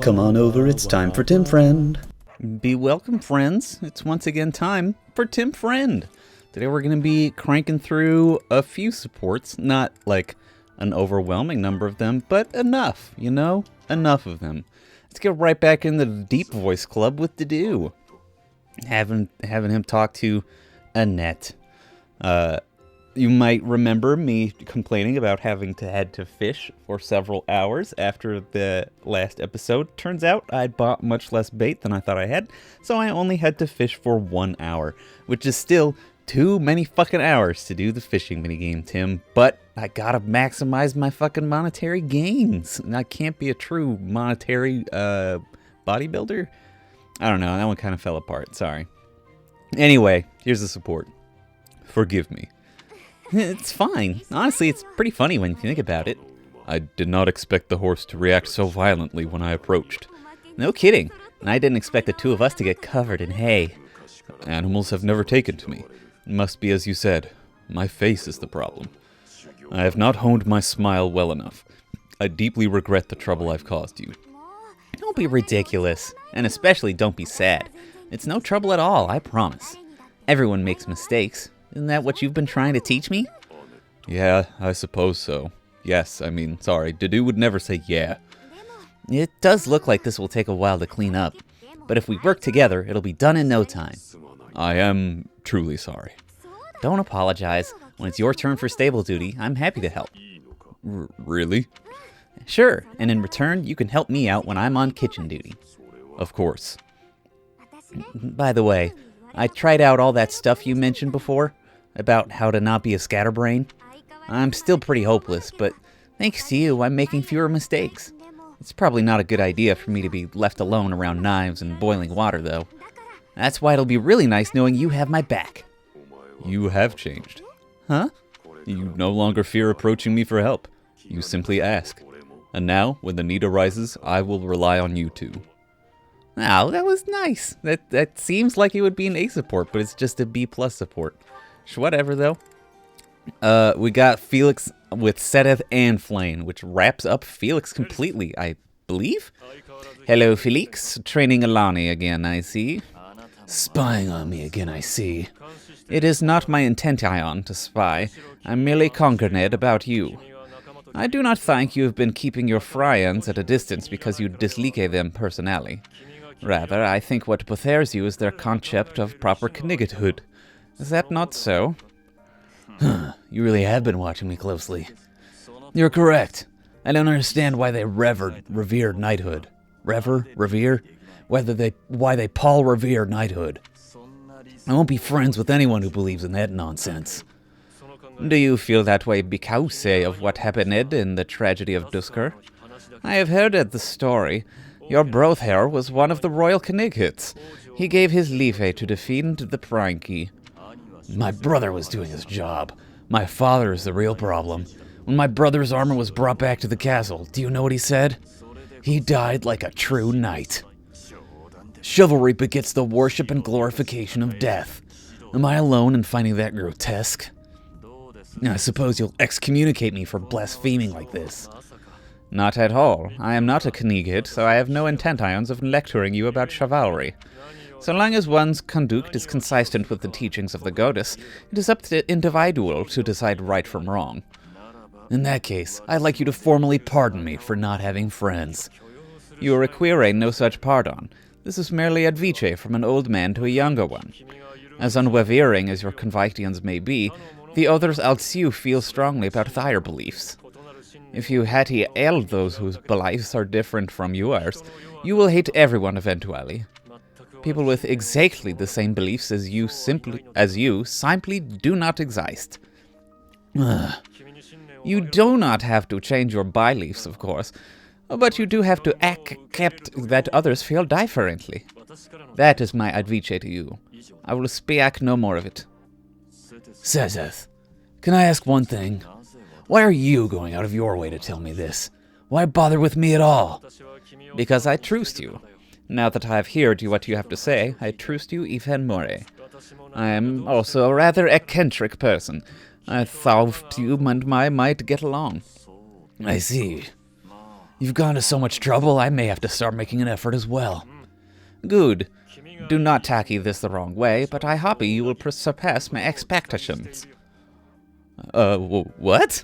Come on over, it's time for Tim Friend. Be welcome, friends. It's once again time for Tim Friend. Today we're going to be cranking through a few supports, not like an overwhelming number of them, but enough, enough of them. Let's get right back in the Deep Voice Club with Dedu. Having him talk to Annette. You might remember me complaining about having to head to fish for several hours after the last episode. Turns out I bought much less bait than I thought I had, so I only had to fish for 1 hour, which is still too many fucking hours to do the fishing minigame, Tim. But I gotta maximize my fucking monetary gains. I can't be a true monetary bodybuilder. I don't know, that one kind of fell apart, sorry. Anyway, here's the support. Forgive me. It's fine. Honestly, it's pretty funny when you think about it. I did not expect the horse to react so violently when I approached. No kidding. And I didn't expect the two of us to get covered in hay. Animals have never taken to me. It must be as you said. My face is the problem. I have not honed my smile well enough. I deeply regret the trouble I've caused you. Don't be ridiculous. And especially don't be sad. It's no trouble at all, I promise. Everyone makes mistakes. Isn't that what you've been trying to teach me? Yeah, I suppose so. Yes, sorry, Dedu would never say yeah. It does look like this will take a while to clean up, but if we work together, it'll be done in no time. I am truly sorry. Don't apologize. When it's your turn for stable duty, I'm happy to help. Really? Sure, and in return, you can help me out when I'm on kitchen duty. Of course. By the way, I tried out all that stuff you mentioned before, about how to not be a scatterbrain. I'm still pretty hopeless, but thanks to you, I'm making fewer mistakes. It's probably not a good idea for me to be left alone around knives and boiling water, though. That's why it'll be really nice knowing you have my back. You have changed. Huh? You no longer fear approaching me for help. You simply ask. And now, when the need arises, I will rely on you too. Oh, that was nice. That seems like it would be an A support, but it's just a B+ support. Whatever, though. We got Felix with Sedeth and Flame, which wraps up Felix completely, I believe? Hello, Felix. Training Alani again, I see. Spying on me again, I see. It is not my intent, Ion, to spy. I'm merely cognate about you. I do not think you have been keeping your friends at a distance because you dislike them personally. Rather, I think what bothers you is their concept of proper kniggethood. Is that not so? You really have been watching me closely. You're correct. I don't understand why they revere knighthood. Revere? Why they Paul revere knighthood. I won't be friends with anyone who believes in that nonsense. Do you feel that way because of what happened in the tragedy of Dusker? I have heard the story. Your brother was one of the royal Knights. He gave his leave to defeat the Pranky. My brother was doing his job. My father is the real problem. When my brother's armor was brought back to the castle, do you know what he said? He died like a true knight. Chivalry begets the worship and glorification of death. Am I alone in finding that grotesque? I suppose you'll excommunicate me for blaspheming like this. Not at all. I am not a Knight, so I have no intent, Ions, of lecturing you about chivalry. So long as one's conduct is consistent with the teachings of the goddess, it is up to the individual to decide right from wrong. In that case, I'd like you to formally pardon me for not having friends. You require no such pardon. This is merely advice from an old man to a younger one. As unwavering as your convictions may be, the others also feel strongly about their beliefs. If you hate all those whose beliefs are different from yours, you will hate everyone eventually. People with exactly the same beliefs as you simply do not exist. You do not have to change your beliefs, of course, but you do have to accept that others feel differently. That is my advice to you. I will speak no more of it. Sedeth, can I ask one thing? Why are you going out of your way to tell me this? Why bother with me at all? Because I trust you. Now that I have heard what you have to say, I trust you even more. I am also a rather eccentric person. I thought you and I might get along. I see. You've gone to so much trouble, I may have to start making an effort as well. Good. Do not take this the wrong way, but I hope you will surpass my expectations. What?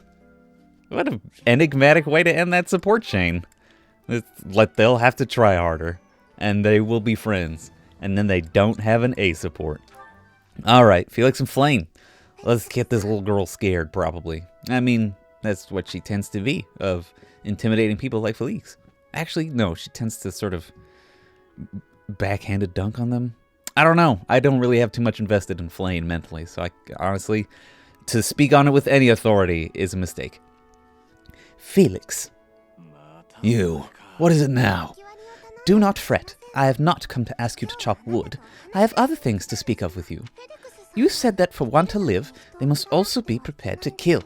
What an enigmatic way to end that support chain. They'll have to try harder, and they will be friends, and then they don't have an A support. Alright, Felix and Flame. Let's get this little girl scared, probably. I mean, that's what she tends to be, of intimidating people like Felix. Actually, no, she tends to sort of backhanded dunk on them. I don't know. I don't really have too much invested in Flame mentally, so I honestly, to speak on it with any authority is a mistake. Felix. You. What is it now? Do not fret. I have not come to ask you to chop wood. I have other things to speak of with you. You said that for one to live, they must also be prepared to kill.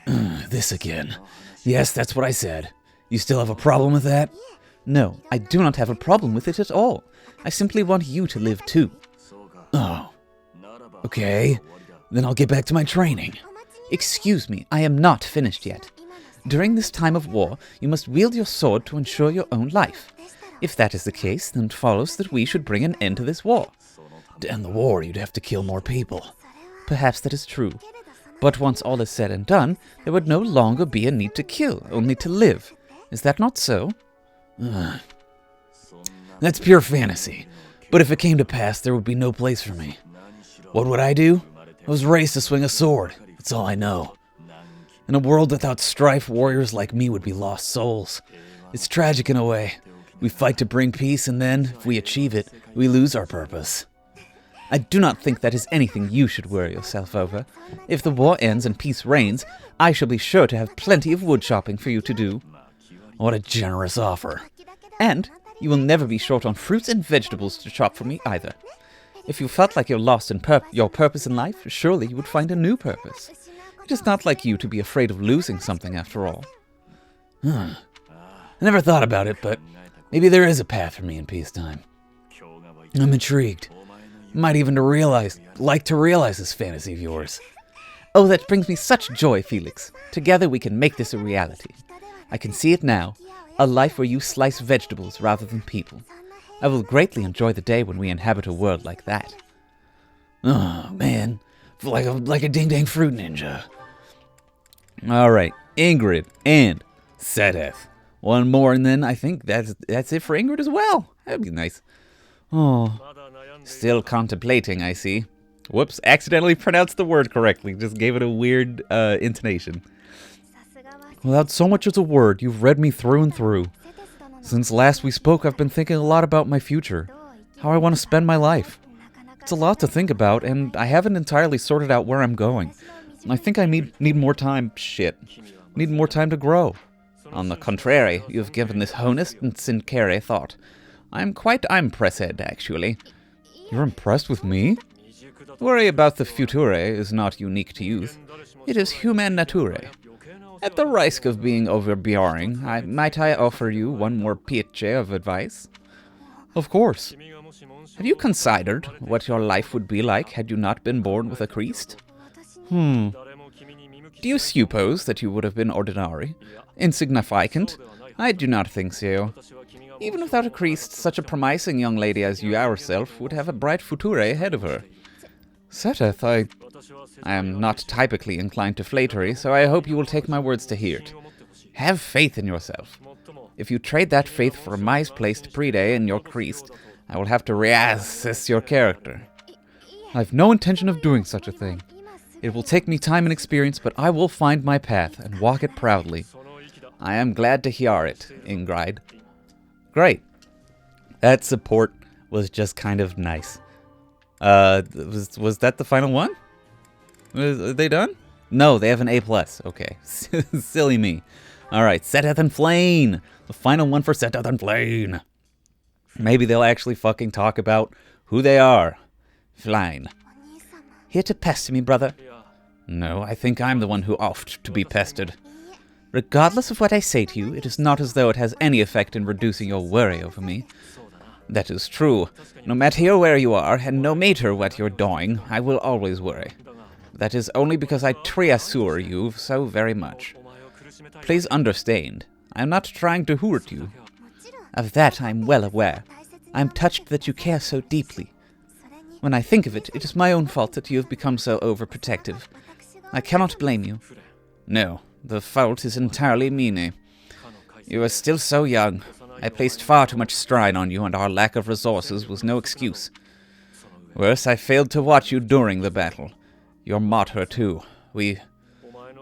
This again. Yes, that's what I said. You still have a problem with that? No, I do not have a problem with it at all. I simply want you to live too. Oh. Okay, then I'll get back to my training. Excuse me, I am not finished yet. During this time of war, you must wield your sword to ensure your own life. If that is the case, then it follows that we should bring an end to this war. To end the war, you'd have to kill more people. Perhaps that is true. But once all is said and done, there would no longer be a need to kill, only to live. Is that not so? That's pure fantasy. But if it came to pass, there would be no place for me. What would I do? I was raised to swing a sword. That's all I know. In a world without strife, warriors like me would be lost souls. It's tragic in a way. We fight to bring peace, and then, if we achieve it, we lose our purpose. I do not think that is anything you should worry yourself over. If the war ends and peace reigns, I shall be sure to have plenty of wood chopping for you to do. What a generous offer. And you will never be short on fruits and vegetables to chop for me either. If you felt like you're lost in your purpose in life, surely you would find a new purpose. It is not like you to be afraid of losing something after all. I never thought about it, but maybe there is a path for me in peacetime. I'm intrigued. Might even like to realize this fantasy of yours. Oh, that brings me such joy, Felix. Together we can make this a reality. I can see it now, a life where you slice vegetables rather than people. I will greatly enjoy the day when we inhabit a world like that. Oh, man. Like a ding-dang fruit ninja. Alright, Ingrid and Sedith. One more, and then I think that's it for Ingrid as well. That'd be nice. Oh, still contemplating, I see. Whoops, accidentally pronounced the word correctly. Just gave it a weird intonation. Without so much as a word, you've read me through and through. Since last we spoke, I've been thinking a lot about my future. How I want to spend my life. It's a lot to think about, and I haven't entirely sorted out where I'm going. I think I need more time. Need more time to grow. On the contrary, you have given this honest and sincere thought. I'm quite impressed, actually. You're impressed with me? Worry about the future is not unique to youth. It is human nature. At the risk of being overbearing, might I offer you one more piece of advice? Of course. Have you considered what your life would be like had you not been born with a priest? Do you suppose that you would have been ordinary? Insignificant? I do not think so. Even without a priest, such a promising young lady as you yourself would have a bright future ahead of her. Sedith, I am not typically inclined to flattery, so I hope you will take my words to heart. Have faith in yourself. If you trade that faith for a misplaced pride in your priest, I will have to reassess your character. I have no intention of doing such a thing. It will take me time and experience, but I will find my path and walk it proudly. I am glad to hear it, Ingrid. Great. That support was just kind of nice. Was that the final one? Are they done? No, they have an A+. Okay. Silly me. Alright, Sedith and Flame. The final one for Sedith and Flame. Maybe they'll actually fucking talk about who they are. Fine. Here to pester me, brother? No, I think I'm the one who ought to be pestered. Regardless of what I say to you, it is not as though it has any effect in reducing your worry over me. That is true. No matter where you are, and no matter what you're doing, I will always worry. That is only because I reassure you so very much. Please understand, I am not trying to hurt you. Of that I am well aware. I am touched that you care so deeply. When I think of it, it is my own fault that you have become so overprotective. I cannot blame you. No, the fault is entirely mine. You are still so young. I placed far too much strain on you, and our lack of resources was no excuse. Worse, I failed to watch you during the battle. Your martyr, too. We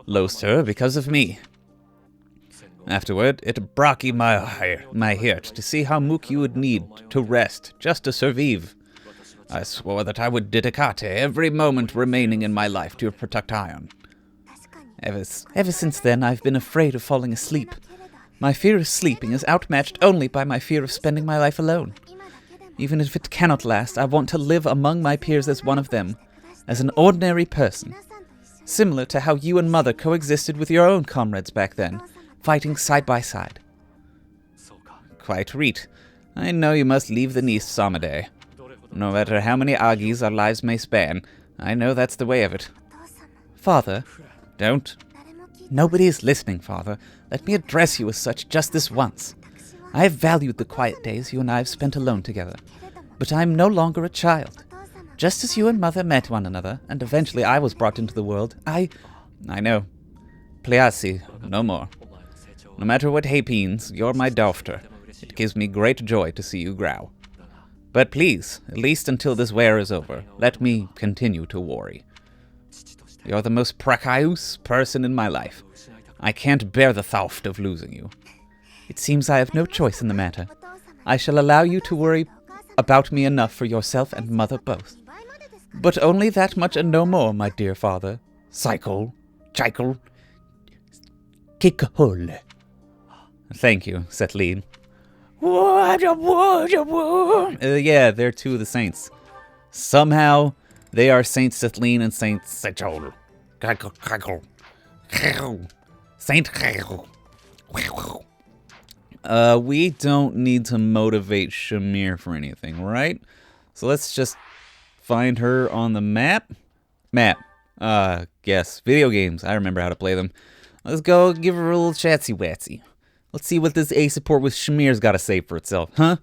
lost her because of me. Afterward, it broke my heart to see how much you would need to rest just to survive. I swore that I would dedicate every moment remaining in my life to protect Ion. Ever since then, I've been afraid of falling asleep. My fear of sleeping is outmatched only by my fear of spending my life alone. Even if it cannot last, I want to live among my peers as one of them, as an ordinary person. Similar to how you and Mother coexisted with your own comrades back then, fighting side by side. Quite right. I know you must leave the East someday. No matter how many Agis our lives may span, I know that's the way of it. Father. Don't. Nobody is listening, Father. Let me address you as such just this once. I have valued the quiet days you and I have spent alone together, but I am no longer a child. Just as you and Mother met one another, and eventually I was brought into the world, I know. Please, no more. No matter what happens, you're my daughter. It gives me great joy to see you grow. But please, at least until this war is over, let me continue to worry. You're the most precocious person in my life. I can't bear the thought of losing you. It seems I have no choice in the matter. I shall allow you to worry about me enough for yourself and Mother both. But only that much and no more, my dear father. Cycle. Kikahole. Thank you, Setlin. Yeah, they're two of the saints. Somehow, they are Saint Setlin and Saint Sechol. Saint. We don't need to motivate Shamir for anything, right? So let's just find her on the map. Yes, video games. I remember how to play them. Let's go give her a little chatsy-watsy. Let's see what this A support with Shamir's got to say for itself. Huh,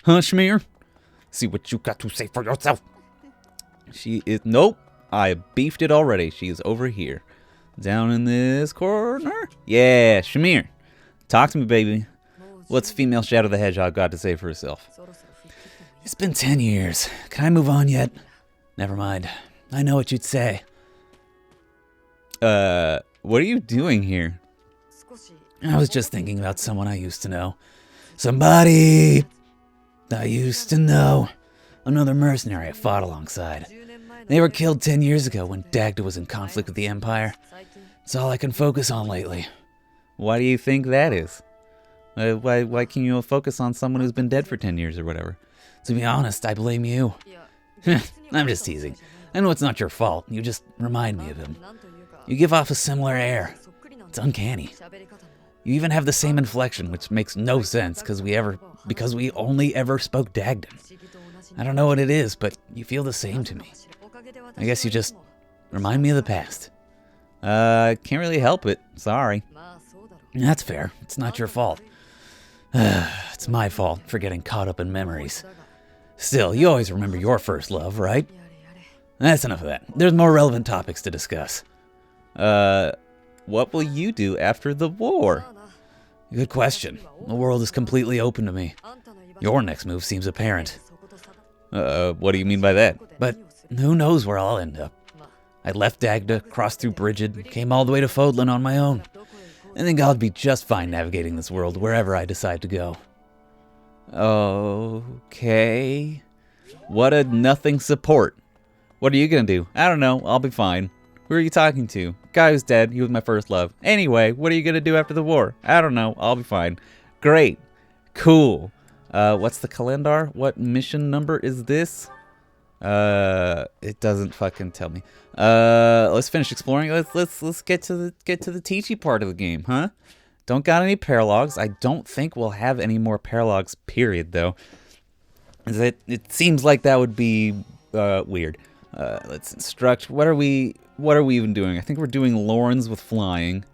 Shamir? See what you got to say for yourself. She is... Nope. I beefed it already. She is over here. Down in this corner. Yeah, Shamir. Talk to me, baby. What's female Shadow the Hedgehog got to say for herself? It's been 10 years. Can I move on yet? Never mind. I know what you'd say. What are you doing here? I was just thinking about someone I used to know. Somebody I used to know. Another mercenary I fought alongside. They were killed 10 years ago when Dagda was in conflict with the Empire. It's all I can focus on lately. Why do you think that is? Why can you focus on someone who's been dead for 10 years or whatever? To be honest, I blame you. I'm just teasing. I know it's not your fault. You just remind me of him. You give off a similar air. It's uncanny. You even have the same inflection, which makes no sense because we only ever spoke Dagdan. I don't know what it is, but you feel the same to me. I guess you just remind me of the past. Can't really help it. Sorry. That's fair. It's not your fault. It's my fault for getting caught up in memories. Still, you always remember your first love, right? That's enough of that. There's more relevant topics to discuss. What will you do after the war? Good question. The world is completely open to me. Your next move seems apparent. What do you mean by that? But who knows where I'll end up. I left Dagda, crossed through Brigid, came all the way to Fodlan on my own. I think I'll be just fine navigating this world wherever I decide to go. Okay. What a nothing support. What are you gonna do? I don't know. I'll be fine. Who are you talking to? Guy who's dead. He was my first love. Anyway, what are you gonna do after the war? I don't know. I'll be fine. Great. Cool. What's the calendar? What mission number is this? It doesn't fucking tell me. Let's finish exploring. Let's get to the teachy part of the game, huh? Don't got any paralogs. I don't think we'll have any more paralogs, period, though. It seems like that would be weird. Let's instruct. What are we even doing? I think we're doing Lorns with flying.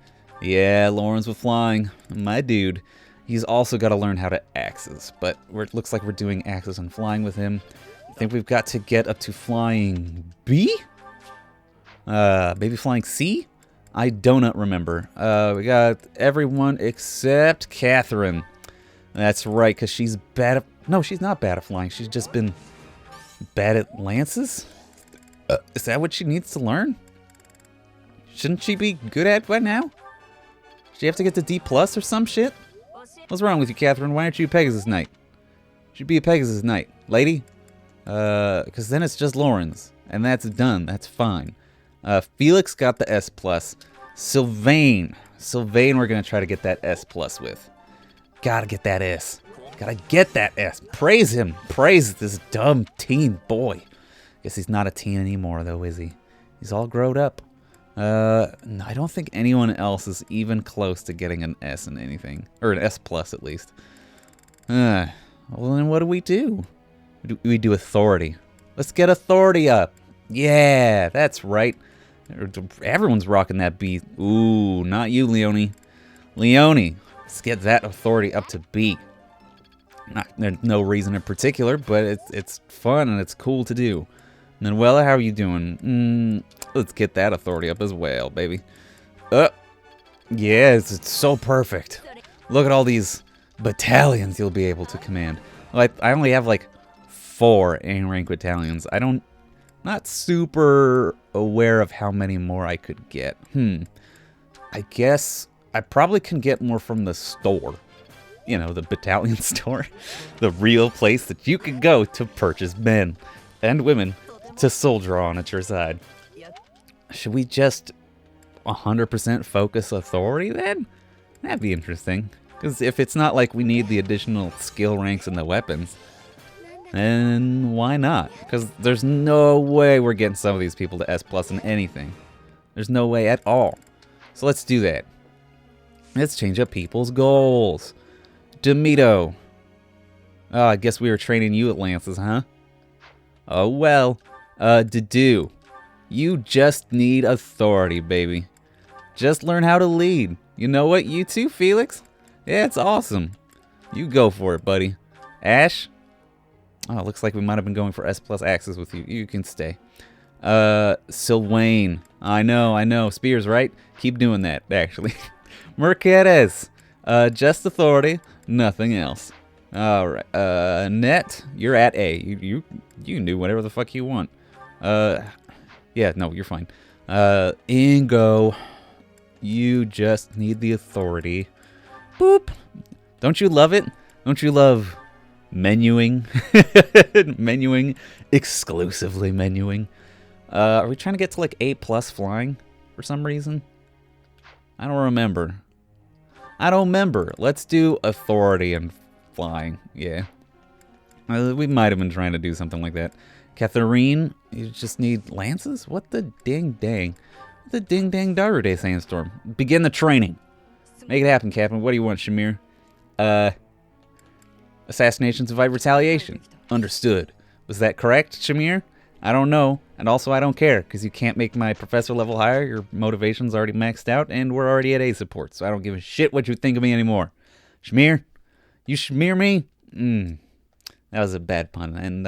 Yeah, Lawrence with flying. My dude. He's also got to learn how to axes, but it looks like we're doing axes and flying with him. I think we've got to get up to flying B? Maybe flying C? I do not remember. We got everyone except Catherine. That's right, because she's bad at... No, she's not bad at flying. She's just been bad at lances? Is that what she needs to learn? Shouldn't she be good at by now? Does she have to get to D+ or some shit? What's wrong with you, Catherine? Why aren't you a Pegasus Knight? You should be a Pegasus Knight. Lady? Because then it's just Lawrence. And that's done. That's fine. Felix got the S+. Sylvain. Sylvain we're going to try to get that S+ with. Gotta get that S. Gotta get that S. Praise him. Praise this dumb teen boy. Guess he's not a teen anymore, though, is he? He's all grown up. No, I don't think anyone else is even close to getting an S in anything. Or an S+ at least. Well, then what do? We do authority. Let's get authority up. Yeah, that's right. Everyone's rocking that B. Ooh, not you, Leone. Leone, let's get that authority up to B. There's no reason in particular, but it's fun and it's cool to do. Manuela, how are you doing? Let's get that authority up as well, baby. Yes, it's so perfect. Look at all these battalions you'll be able to command. Well, I only have like 4 A-rank battalions. Not super aware of how many more I could get. I guess I probably can get more from the store. You know, the battalion store. The real place that you can go to purchase men and women to soldier on at your side. Should we just 100% focus authority then? That'd be interesting. Because if it's not like we need the additional skill ranks in the weapons, then why not? Because there's no way we're getting some of these people to S+ in anything. There's no way at all. So let's do that. Let's change up people's goals. Demito. Oh, I guess we were training you at lances, huh? Oh well. Dedu. You just need authority, baby. Just learn how to lead. You know what? You too, Felix? Yeah, it's awesome. You go for it, buddy. Ash? Oh, it looks like we might have been going for S+ axes with you. You can stay. Sylvain. I know. Spears, right? Keep doing that, actually. Mercedes. Just authority. Nothing else. Alright. Net, you're at A. You can do whatever the fuck you want. Yeah, no, you're fine. Ingo. You just need the authority. Boop. Don't you love it? Don't you love menuing? Menuing. Exclusively menuing. Are we trying to get to like A+ flying for some reason? I don't remember. Let's do authority and flying. Yeah. We might have been trying to do something like that. Catherine, you just need lances? What the ding-dang? What the ding-dang Darude sandstorm? Begin the training. Make it happen, Captain. What do you want, Shamir? Assassinations invite retaliation. Understood. Was that correct, Shamir? I don't know. And also, I don't care, because you can't make my professor level higher. Your motivation's already maxed out, and we're already at A support, so I don't give a shit what you think of me anymore. Shamir? You Shamir me? That was a bad pun, and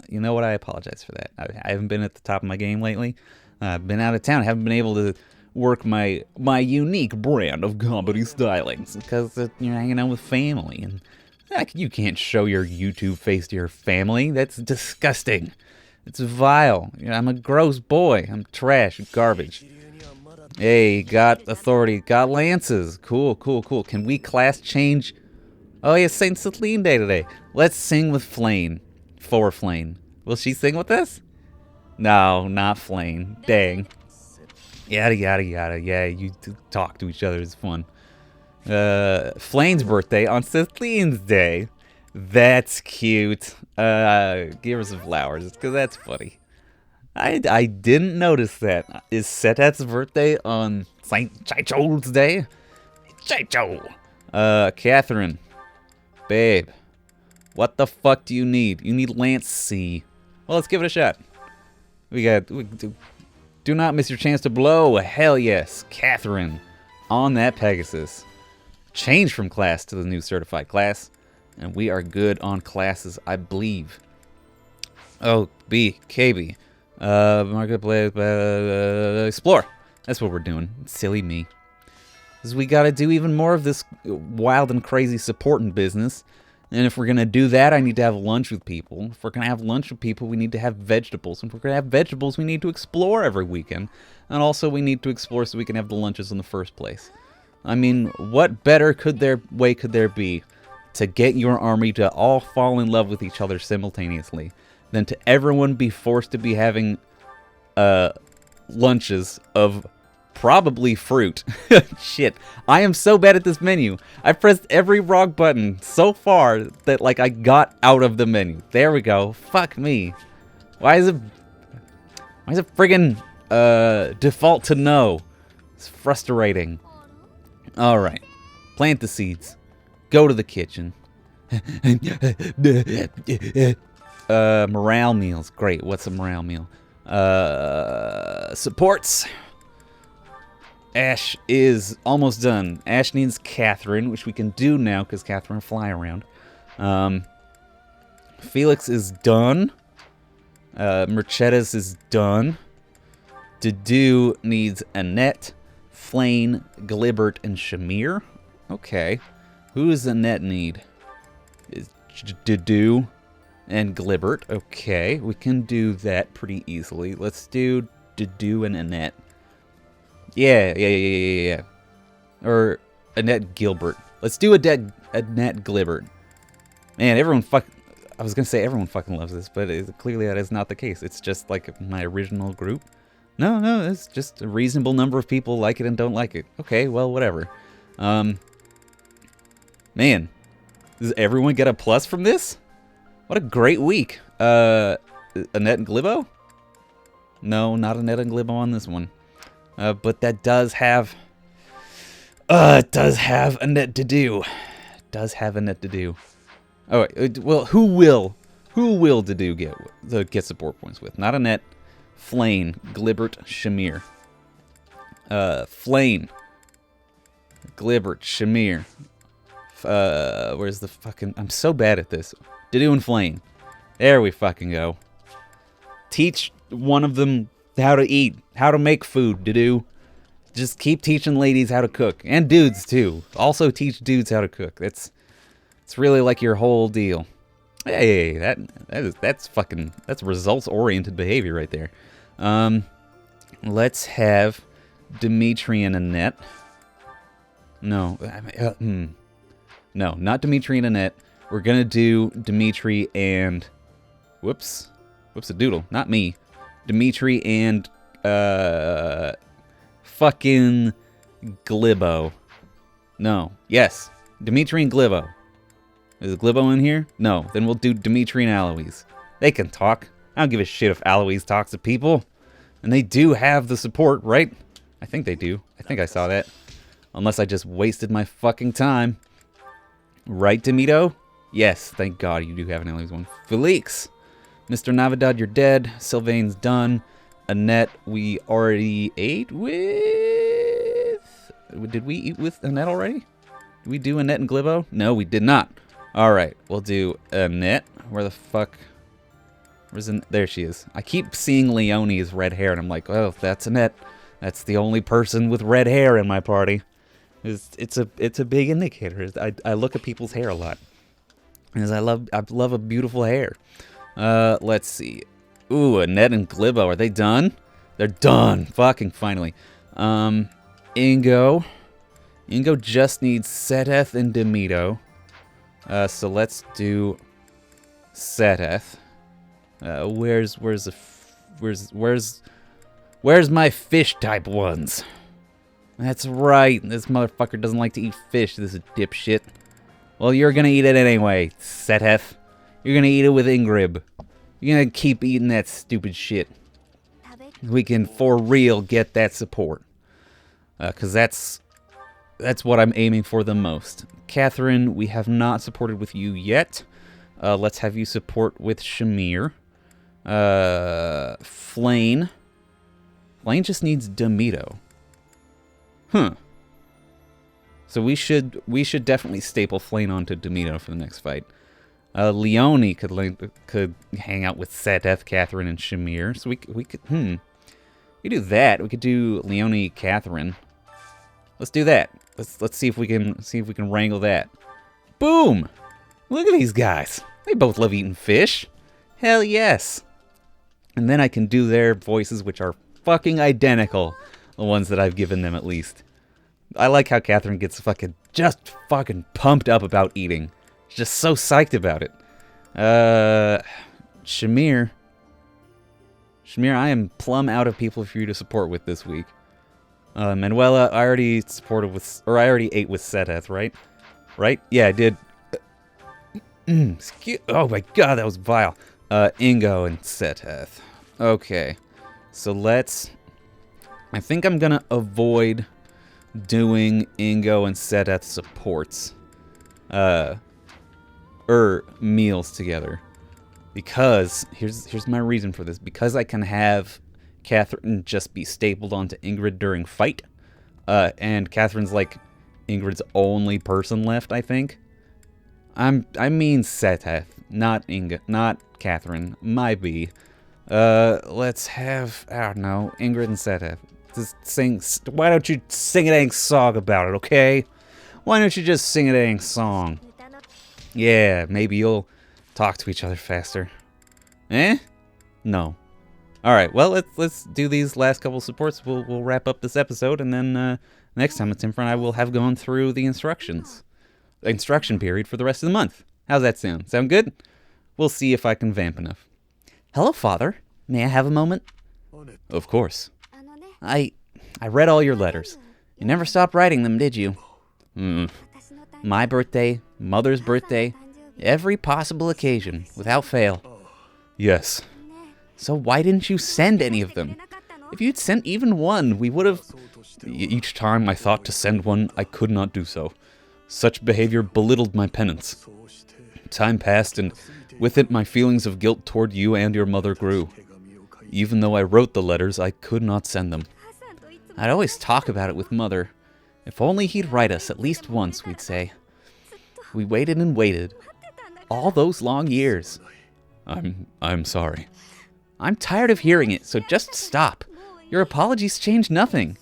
you know what? I apologize for that. I haven't been at the top of my game lately. I've been out of town. I haven't been able to work my unique brand of comedy stylings because you're hanging out with family, and you can't show your YouTube face to your family. That's disgusting. It's vile. I'm a gross boy. I'm trash, garbage. Hey, got authority, got lances. Cool. Can we class change? Oh, yeah, St. Celine Day today. Let's sing with Flane. For Flane. Will she sing with us? No, not Flane. Dang. Yada. Yeah, you talk to each other. It's fun. Flane's birthday on Celine's Day. That's cute. Give her some flowers, because that's funny. I didn't notice that. Is Setat's birthday on St. Chicho's Day? Chicho. Catherine. Babe. What the fuck do you need? You need Lance C. Well, let's give it a shot. Do not miss your chance to blow. Hell yes. Catherine. on that Pegasus. Change from class to the new certified class. And we are good on classes, I believe. Oh, B, KB. Marketplace, explore. That's what we're doing. Silly me. Because we got to do even more of this wild and crazy supporting business. And if we're going to do that, I need to have lunch with people. If we're going to have lunch with people, we need to have vegetables. And if we're going to have vegetables, we need to explore every weekend. And also, we need to explore so we can have the lunches in the first place. I mean, what better way could there be to get your army to all fall in love with each other simultaneously than to everyone be forced to be having lunches of probably fruit. Shit, I am so bad at this menu. I pressed every wrong button so far that like I got out of the menu. There we go. Fuck me. Why is it friggin' default to no? It's frustrating. All right, plant the seeds. Go to the kitchen. Morale meals. Great. What's a morale meal? Supports. Ash is almost done. Ash needs Catherine, which we can do now because Catherine fly around. Felix is done. Mercedes is done. Dedu needs Annette, Flane, Gilbert, and Shamir. Okay. Who does Annette need? Is Dedu and Gilbert. Okay, we can do that pretty easily. Let's do Dedu and Annette. Yeah. Or Annette Gilbert. Let's do Annette Gilbert. Man, I was gonna say everyone fucking loves this, but clearly that is not the case. It's just like my original group. No, it's just a reasonable number of people like it and don't like it. Okay, well, whatever. Man, does everyone get a plus from this? What a great week. Annette and Glibbo? No, not Annette and Glibbo on this one. But that does have... it does have Annette to do. Oh, well, who will to do get support points with? Not Annette. Flane, Gilbert, Shamir. Flane, Gilbert, Shamir. Where's the fucking... I'm so bad at this. Dedu and Flane. There we fucking go. Teach one of them how to eat, how to make food, Dedu. Just keep teaching ladies how to cook. And dudes, too. Also teach dudes how to cook. It's really like your whole deal. Hey, that's results-oriented behavior right there. Let's have Dimitri and Annette. No, not Dimitri and Annette. We're gonna do Dimitri and... Whoops a doodle, not me. Dimitri and, fucking Glibbo. No, yes, Dimitri and Glibbo. Is Glibbo in here? No, then we'll do Dimitri and Alois. They can talk. I don't give a shit if Alois talks to people. And they do have the support, right? I think they do. I think I saw that. Unless I just wasted my fucking time. Right, Demito? Yes, thank God you do have an Alois one. Felix! Mr. Navidad, you're dead. Sylvain's done. Annette, we already ate with... Did we eat with Annette already? Did we do Annette and Glibbo? No, we did not. Alright, we'll do Annette. Where the fuck... There she is. I keep seeing Leonie's red hair, and I'm like, oh, that's Annette. That's the only person with red hair in my party. It's a big indicator. I look at people's hair a lot. Because I love a beautiful hair. Let's see. Ooh, Annette and Glibbo, are they done? They're done. Fucking finally. Ingo just needs Seteth and Demito. So let's do Seteth. Where's my fish type ones? That's right. This motherfucker doesn't like to eat fish. This is dipshit. Well, you're gonna eat it anyway, Seteth. You're gonna eat it with Ingrib. You're gonna keep eating that stupid shit. We can, for real, get that support. Because that's what I'm aiming for the most. Catherine, we have not supported with you yet. Let's have you support with Shamir. Flane. Flane just needs Demito. Huh. So we should definitely staple Flane onto Domino for the next fight. Leone could hang out with Seteth, Catherine, and Shamir. So we could we do that. We could do Leone, Catherine. Let's do that. Let's see if we can wrangle that. Boom! Look at these guys. They both love eating fish. Hell yes. And then I can do their voices, which are fucking identical. The ones that I've given them, at least. I like how Catherine gets just fucking pumped up about eating. She's just so psyched about it. Shamir, I am plumb out of people for you to support with this week. Manuela, I already ate with Seteth, right? Right? Yeah, I did. Oh my god, that was vile. Ingo and Seteth. Okay. So I think I'm gonna avoid doing Ingo and Seteth supports. Meals together. Because, here's my reason for this. Because I can have Catherine just be stapled onto Ingrid during fight. And Catherine's like Ingrid's only person left, I think. I mean Seteth, not Catherine. My B. Let's have, I don't know, Ingrid and Seteth. Just sing. Why don't you sing a dang song about it, okay? Why don't you just sing a dang song? Yeah, maybe you'll talk to each other faster. Eh? No. All right. Well, let's do these last couple supports. We'll wrap up this episode, and then next time it's in front, I will have gone through the instruction period for the rest of the month. How's that sound? Sound good? We'll see if I can vamp enough. Hello, Father. May I have a moment? Of course. I read all your letters. You never stopped writing them, did you? My birthday, Mother's birthday, every possible occasion, without fail. Yes. So why didn't you send any of them? If you'd sent even one, we would have... Each time I thought to send one, I could not do so. Such behavior belittled my penance. Time passed, and with it my feelings of guilt toward you and your mother grew. Even though I wrote the letters, I could not send them. I'd always talk about it with Mother. If only he'd write us at least once, we'd say. We waited and waited. All those long years. I'm sorry. I'm tired of hearing it, so just stop. Your apologies change nothing.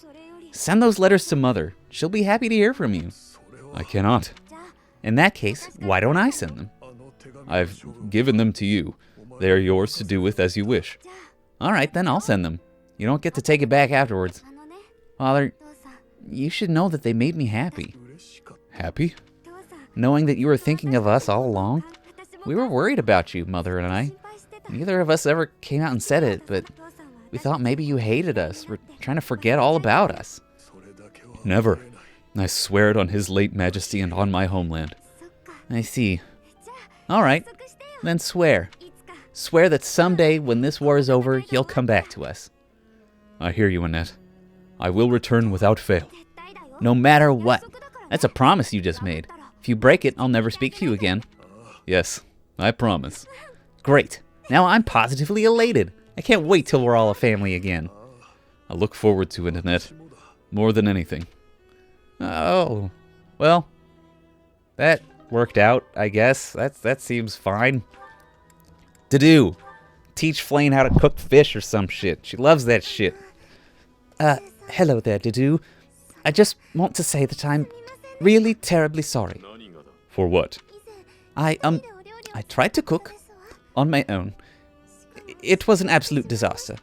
Send those letters to Mother. She'll be happy to hear from you. I cannot. In that case, why don't I send them? I've given them to you. They are yours to do with as you wish. All right, then I'll send them. You don't get to take it back afterwards. Father, you should know that they made me happy. Happy? Knowing that you were thinking of us all along. We were worried about you, Mother and I. Neither of us ever came out and said it, but we thought maybe you hated us, were trying to forget all about us. Never. I swear it on His late Majesty and on my homeland. I see. All right, then swear. Swear that someday, when this war is over, you'll come back to us. I hear you, Annette. I will return without fail. No matter what. That's a promise you just made. If you break it, I'll never speak to you again. Yes, I promise. Great. Now I'm positively elated. I can't wait till we're all a family again. I look forward to it, Annette. More than anything. Oh. Well, that worked out, I guess. That seems fine. To do. Teach Flane how to cook fish or some shit. She loves that shit. Hello there, Didu. I just want to say that I'm really terribly sorry. For what? I tried to cook on my own. It was an absolute disaster.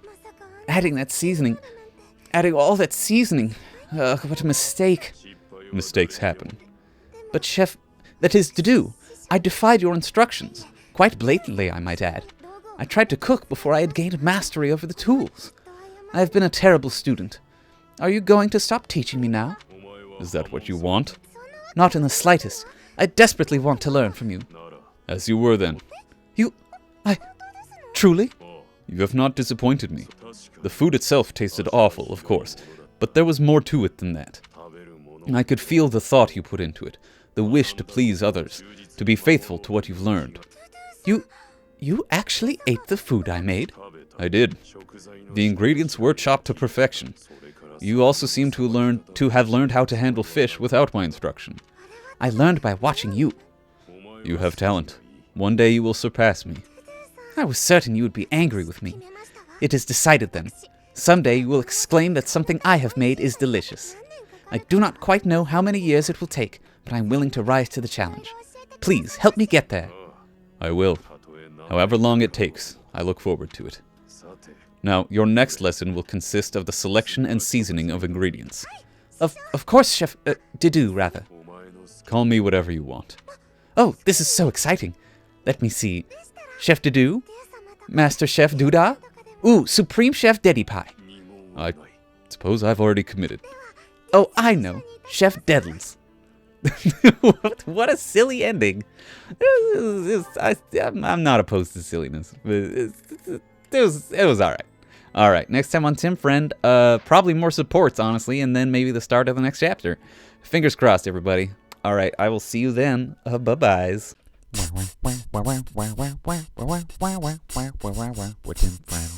Adding all that seasoning. What a mistake. Mistakes happen. But Chef, that is Didu, I defied your instructions. Quite blatantly, I might add. I tried to cook before I had gained mastery over the tools. I have been a terrible student. Are you going to stop teaching me now? Is that what you want? Not in the slightest. I desperately want to learn from you. As you were then. Truly? You have not disappointed me. The food itself tasted awful, of course, but there was more to it than that. I could feel the thought you put into it, the wish to please others, to be faithful to what you've learned. You actually ate the food I made? I did. The ingredients were chopped to perfection. You also seem to have learned how to handle fish without my instruction. I learned by watching you. You have talent. One day you will surpass me. I was certain you would be angry with me. It is decided then. Someday you will exclaim that something I have made is delicious. I do not quite know how many years it will take, but I am willing to rise to the challenge. Please, help me get there. I will. However long it takes, I look forward to it. Now, your next lesson will consist of the selection and seasoning of ingredients. Of course, Chef... Didou, rather. Call me whatever you want. Oh, this is so exciting. Let me see. Chef Didou? Master Chef Duda? Ooh, Supreme Chef Dedi Pie. I suppose I've already committed. Oh, I know. Chef Deadles. What a silly ending. I'm not opposed to silliness, but it was all right. All right, next time on Tim Friend, probably more supports, honestly, and then maybe the start of the next chapter. Fingers crossed, everybody. All right, I will see you then. Bye-byes. We're Tim Friend.